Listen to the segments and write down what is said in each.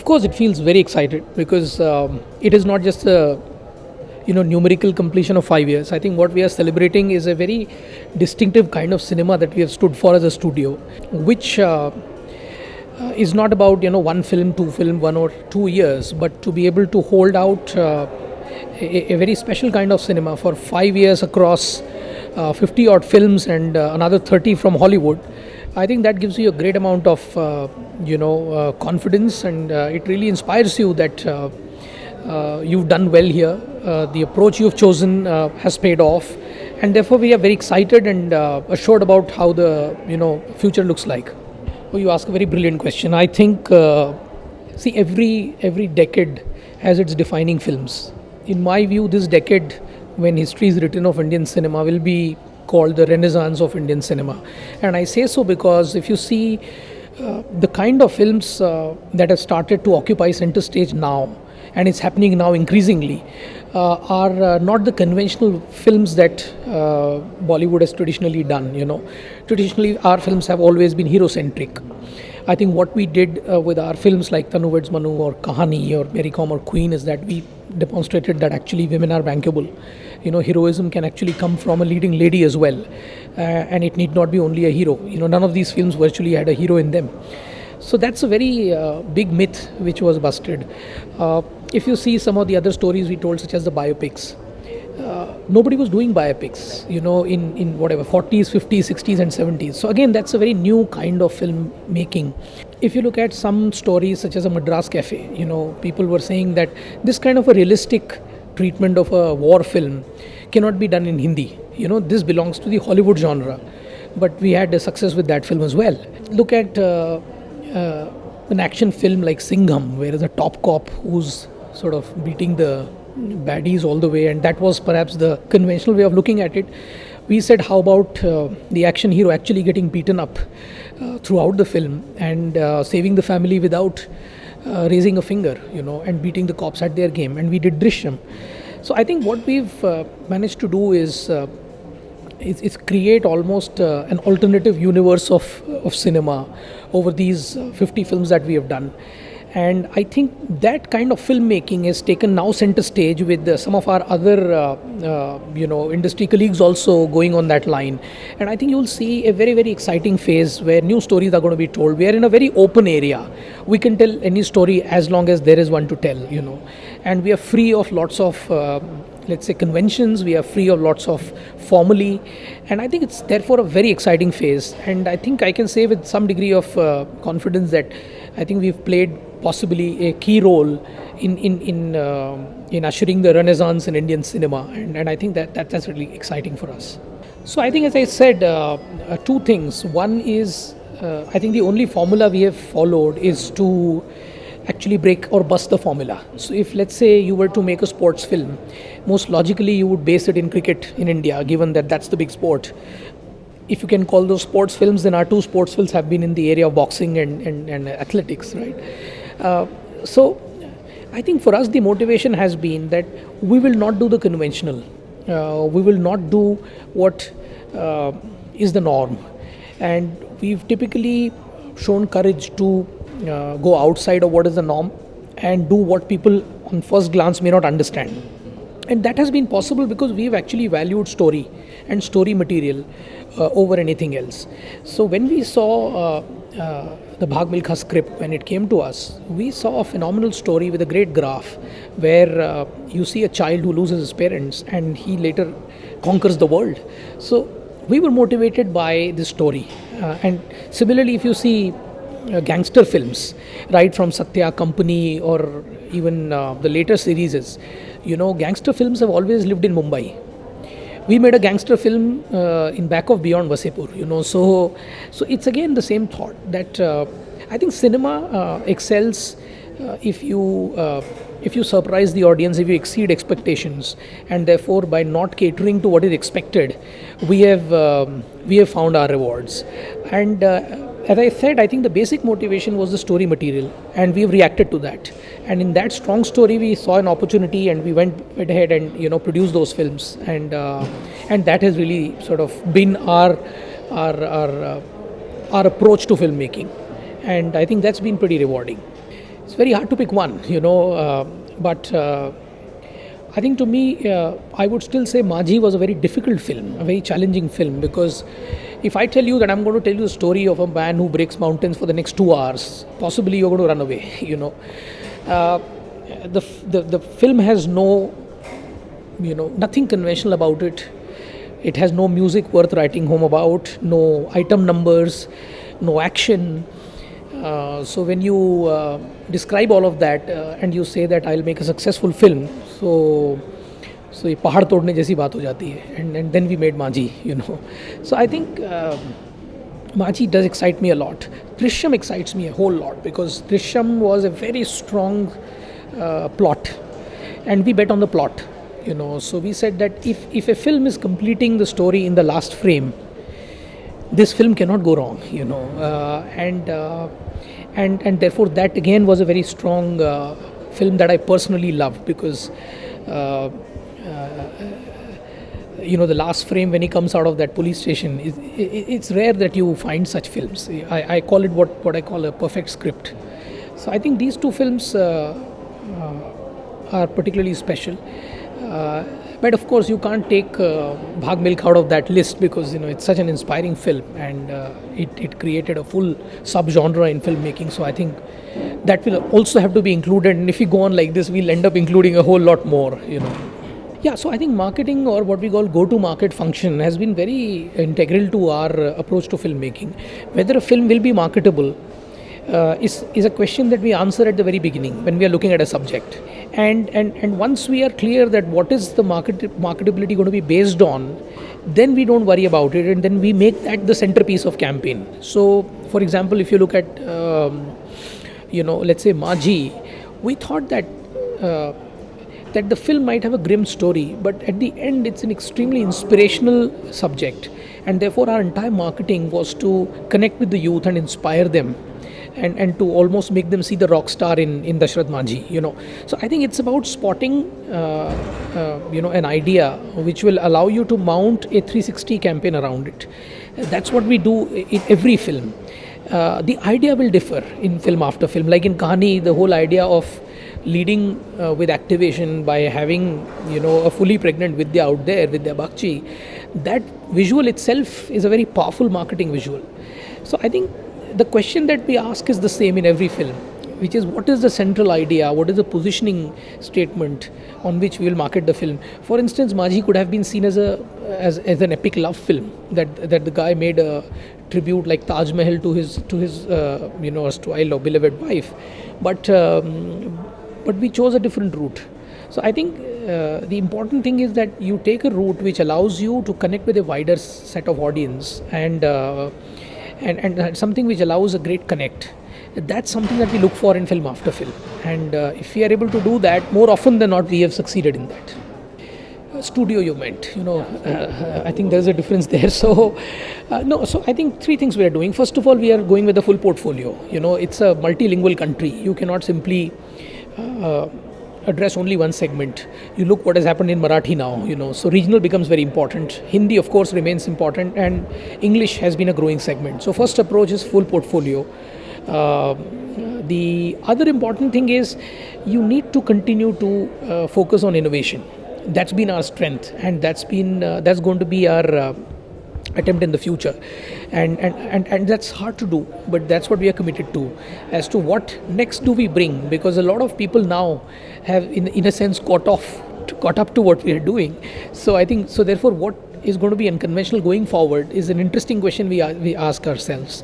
course, it feels very excited because it is not just a numerical completion of 5 years. I think what we are celebrating is a very distinctive kind of cinema that we have stood for as a studio, which is not about one film, two film, 1 or 2 years, but to be able to hold out a very special kind of cinema for 5 years across 50 odd films and another 30 from Hollywood. I think that gives you a great amount of confidence, and it really inspires you that you've done well here. The approach you've chosen has paid off, and therefore we are very excited and assured about how the future looks like. Oh, you ask a very brilliant question. I think see, every decade has its defining films. In my view, this decade, when history is written of Indian cinema, will be called the Renaissance of Indian cinema. And I say so because if you see the kind of films that have started to occupy center stage now, and it's happening now increasingly, are not the conventional films that Bollywood has traditionally done. Traditionally our films have always been hero-centric. I think what we did with our films like Tanu Weds Manu or Kahaani or Mary Kom or Queen is that we demonstrated that actually women are bankable. Heroism can actually come from a leading lady as well, and it need not be only a hero. None of these films virtually had a hero in them. So that's a very big myth which was busted. If you see some of the other stories we told, such as the biopics, nobody was doing biopics, in whatever 40s, 50s, 60s and 70s. So again, that's a very new kind of film making. If you look at some stories such as a Madras Café, people were saying that this kind of a realistic treatment of a war film cannot be done in Hindi. This belongs to the Hollywood genre. But we had a success with that film as well. Look at an action film like Singham, where there's a top cop who's sort of beating the baddies all the way, and that was perhaps the conventional way of looking at it. We said, how about the action hero actually getting beaten up throughout the film and saving the family without raising a finger, and beating the cops at their game, and we did Drishyam. So I think what we've managed to do is create almost an alternative universe of cinema over these 50 films that we have done. And I think that kind of filmmaking is taken now center stage with some of our other industry colleagues also going on that line. And I think you'll see a very, very exciting phase where new stories are going to be told. We are in a very open area. We can tell any story as long as there is one to tell, and we are free of lots of let's say conventions. We are free of lots of formulae, and I think it's therefore a very exciting phase. And I think I can say with some degree of confidence that I think we've played possibly a key role in ushering the renaissance in Indian cinema, and I think that's really exciting for us. So I think, as I said, two things. One is I think the only formula we have followed is to actually break or bust the formula. So if, let's say, you were to make a sports film, most logically you would base it in cricket in India, given that that's the big sport. If you can call those sports films, then our two sports films have been in the area of boxing and athletics, right? So I think for us the motivation has been that we will not do the conventional. We will not do what is the norm. And we've typically shown courage to go outside of what is the norm and do what people on first glance may not understand. And that has been possible because we've actually valued story and story material over anything else. So when we saw the Bhaag Milkha script, when it came to us, we saw a phenomenal story with a great graph where you see a child who loses his parents and he later conquers the world. So we were motivated by this story. And similarly, if you see gangster films, right from Satya Company or even the later series, gangster films have always lived in Mumbai. We made a gangster film in back of beyond Wasseypur, so it's again the same thought that I think cinema excels if you surprise the audience, if you exceed expectations, and therefore by not catering to what is expected, we have found our rewards. And as I said, I think the basic motivation was the story material, and we've reacted to that. And in that strong story, we saw an opportunity, and we went ahead and produced those films, and that has really sort of been our approach to filmmaking, and I think that's been pretty rewarding. It's very hard to pick one, but I think to me, I would still say Majhi was a very difficult film, a very challenging film, because if I tell you that I'm going to tell you the story of a man who breaks mountains for the next 2 hours, possibly you're going to run away, The film has no, nothing conventional about it. It has no music worth writing home about, no item numbers, no action. So when you describe all of that and you say that I'll make a successful film, so ये पहाड़ तोड़ने जैसी बात हो जाती है, and then we made Majhi, So I think Majhi does excite me a lot. Drishyam excites me a whole lot because Drishyam was a very strong plot, and we bet on the plot, So we said that if a film is completing the story in the last frame, this film cannot go wrong, and therefore that again was a very strong film that I personally loved because the last frame when he comes out of that police station, it's rare that you find such films. I call it what I call a perfect script. So I think these two films are particularly special. But of course, you can't take Bhaag Milkha out of that list because it's such an inspiring film, and it created a full subgenre in filmmaking. So I think that will also have to be included. And if we go on like this, we'll end up including a whole lot more. Yeah, so I think marketing, or what we call go-to-market function, has been very integral to our approach to filmmaking. Whether a film will be marketable is a question that we answer at the very beginning when we are looking at a subject. And once we are clear that what is the marketability going to be based on, then we don't worry about it, and then we make that the centerpiece of campaign. So, for example, if you look at, let's say Majhi, we thought that the film might have a grim story, but at the end it's an extremely inspirational subject, and therefore our entire marketing was to connect with the youth and inspire them, and to almost make them see the rock star in Dashrath Majhi, So I think it's about spotting, an idea which will allow you to mount a 360 campaign around it. That's what we do in every film. The idea will differ in film after film. Like in Kahaani, the whole idea of leading with activation by having, a fully pregnant Vidya out there, Vidya Bakchi, that visual itself is a very powerful marketing visual. So I think the question that we ask is the same in every film, which is what is the central idea, what is the positioning statement on which we will market the film. For instance, Majhi could have been seen as an epic love film, that the guy made a tribute like Taj Mahal to his erstwhile or beloved wife, but we chose a different route. So I think the important thing is that you take a route which allows you to connect with a wider set of audience, and something which allows a great connect. That's something that we look for in film after film, and if we are able to do that, more often than not we have succeeded in that. Studio you meant, I think there's a difference there. So so I think three things we are doing. First of all, we are going with the full portfolio. It's a multilingual country. You cannot simply address only one segment. You look what has happened in Marathi now, so regional becomes very important. Hindi of course remains important, and English has been a growing segment. So first approach is full portfolio. The other important thing is you need to continue to focus on innovation. That's been our strength, and that's going to be our attempt in the future, and that's hard to do, but that's what we are committed to. As to what next do we bring, because a lot of people now have in a sense caught up to what we are doing. So I think therefore what is going to be unconventional going forward is an interesting question we ask ourselves.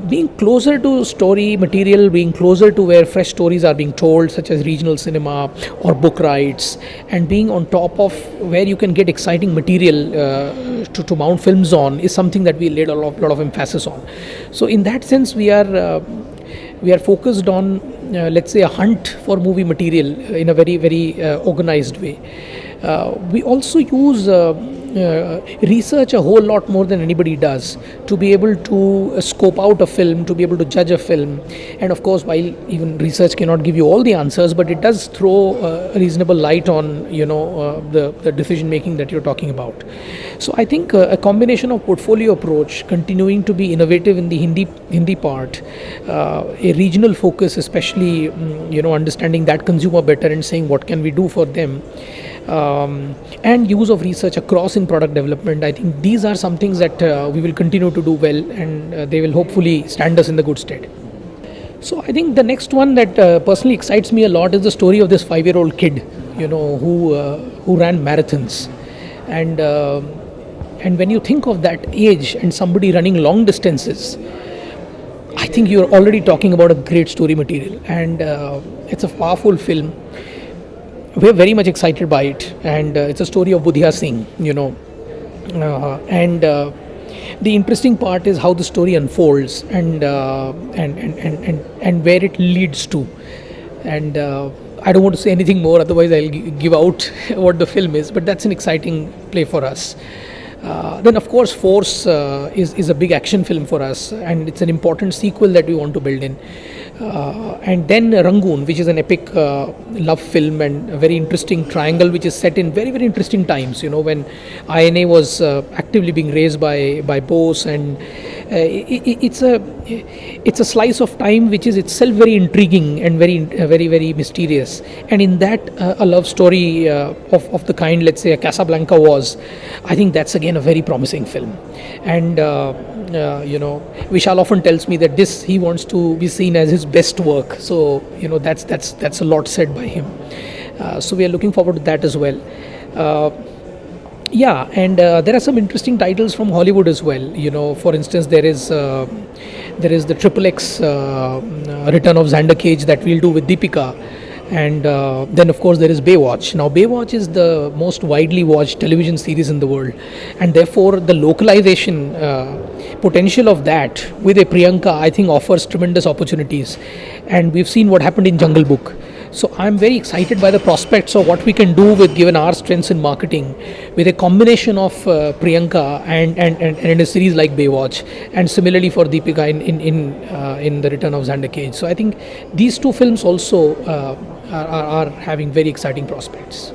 Being closer to story material, being closer to where fresh stories are being told, such as regional cinema or book rights, and being on top of where you can get exciting material to mount films on, is something that we laid a lot of emphasis on. So in that sense, we are focused on let's say a hunt for movie material in a very very organized way. We also use research a whole lot more than anybody does to be able to scope out a film, to be able to judge a film. And of course, while even research cannot give you all the answers, but it does throw a reasonable light on the decision making that you're talking about. So I think a combination of portfolio approach, continuing to be innovative in the Hindi part, a regional focus, especially understanding that consumer better and saying what can we do for them, and use of research across in product development. I think these are some things that we will continue to do well, and they will hopefully stand us in the good stead. So I think the next one that personally excites me a lot is the story of this 5-year-old kid, who ran marathons, and when you think of that age and somebody running long distances, I think you're already talking about a great story material, and it's a powerful film. We're very much excited by it, and it's a story of Budhya Singh, and the interesting part is how the story unfolds and where it leads to. And I don't want to say anything more, otherwise I'll give out what the film is. But that's an exciting play for us. Then of course Force is a big action film for us, and it's an important sequel that we want to build in. And then Rangoon, which is an epic love film and a very interesting triangle, which is set in very, very interesting times, when INA was actively being raised by Bose, and it's a slice of time which is itself very intriguing and very, very mysterious. And in that, a love story of the kind, let's say, a Casablanca was, I think that's again a very promising film. And Vishal often tells me that this he wants to be seen as his best work. So that's a lot said by him. So we are looking forward to that as well. And there are some interesting titles from Hollywood as well. For instance, there is the XXX Return of Xander Cage that we'll do with Deepika. And then of course there is Baywatch. Now Baywatch is the most widely watched television series in the world, and therefore the localization potential of that with a Priyanka, I think, offers tremendous opportunities. And we've seen what happened in Jungle Book. So I'm very excited by the prospects of what we can do with, given our strengths in marketing, with a combination of Priyanka and in a series like Baywatch, and similarly for Deepika in the Return of Xander Cage. So I think these two films also are having very exciting prospects.